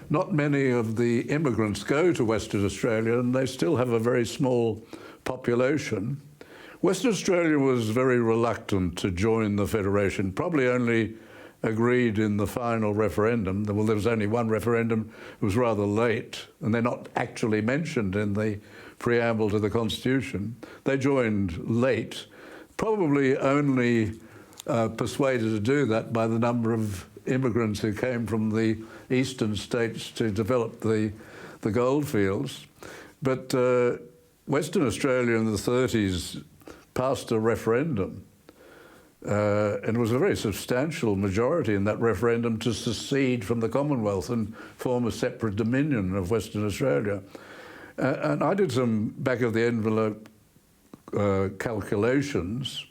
not many of the immigrants go to Western Australia, and they still have a very small population. Western Australia was very reluctant to join the Federation, probably only agreed in the final referendum. Well, there was only one referendum. It was rather late, and they're not actually mentioned in the preamble to the Constitution. They joined late, probably only persuaded to do that by the number of immigrants who came from the eastern states to develop the goldfields. But Western Australia in the 30s passed a referendum, and it was a very substantial majority in that referendum to secede from the Commonwealth and form a separate dominion of Western Australia. And I did some back-of-the-envelope calculations,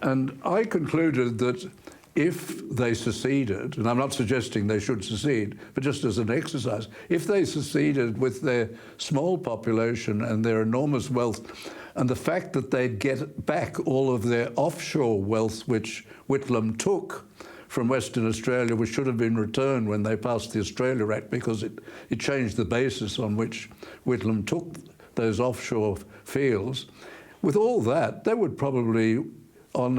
and I concluded that if they seceded, and I'm not suggesting they should secede, but just as an exercise, if they seceded with their small population and their enormous wealth, and the fact that they'd get back all of their offshore wealth, which Whitlam took from Western Australia, which should have been returned when they passed the Australia Act, because it changed the basis on which Whitlam took those offshore fields. With all that, they would probably, on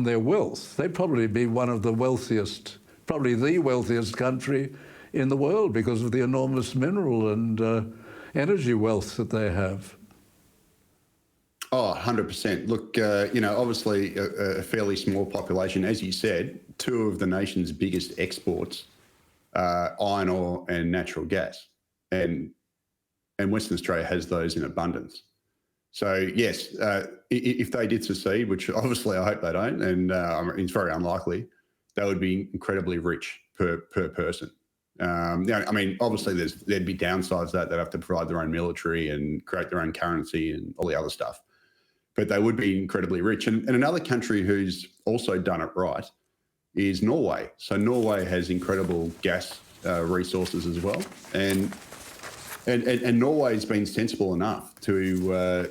their wealth, they'd probably be one of the wealthiest, probably the wealthiest country in the world because of the enormous mineral and energy wealth that they have. Oh, 100%. Look, obviously a fairly small population. As you said, two of the nation's biggest exports are iron ore and natural gas. And Western Australia has those in abundance. So, yes, if they did secede, which obviously I hope they don't, and it's very unlikely, they would be incredibly rich per person. Obviously there'd be downsides to that. They'd have to provide their own military and create their own currency and all the other stuff. But they would be incredibly rich. And another country who's also done it right is Norway. So Norway has incredible gas resources as well. And Norway's been sensible enough to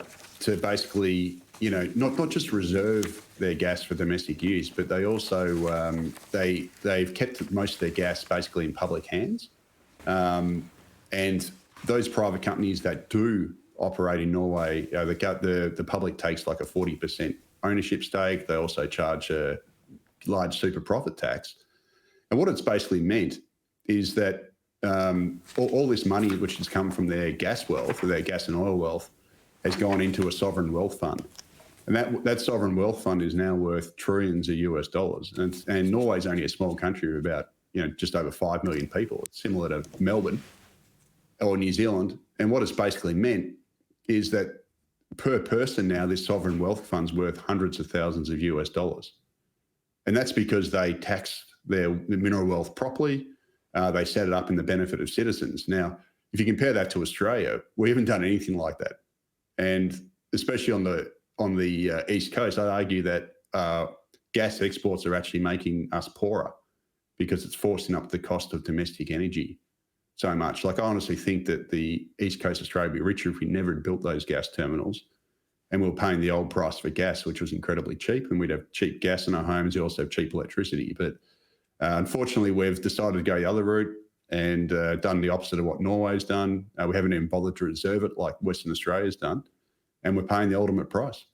basically, not just reserve their gas for domestic use, but they also they've kept most of their gas basically in public hands. And those private companies that do operate in Norway, the public takes like a 40% ownership stake. They also charge a large super profit tax. And what it's basically meant is that all this money which has come from their gas wealth, or their gas and oil wealth, has gone into a sovereign wealth fund. And that sovereign wealth fund is now worth trillions of US dollars. And Norway's only a small country of about, just over 5 million people. It's similar to Melbourne or New Zealand. And what it's basically meant is that per person now, this sovereign wealth fund's worth hundreds of thousands of US dollars. And that's because they tax their mineral wealth properly. They set it up in the benefit of citizens. Now, if you compare that to Australia, we haven't done anything like that. And especially on the East Coast, I'd argue that gas exports are actually making us poorer because it's forcing up the cost of domestic energy so much. Like, I honestly think that the East Coast of Australia would be richer if we never had built those gas terminals and we were paying the old price for gas, which was incredibly cheap, and we'd have cheap gas in our homes. We also have cheap electricity. But unfortunately, we've decided to go the other route and done the opposite of what Norway's done. We haven't even bothered to reserve it like Western Australia's done, and we're paying the ultimate price.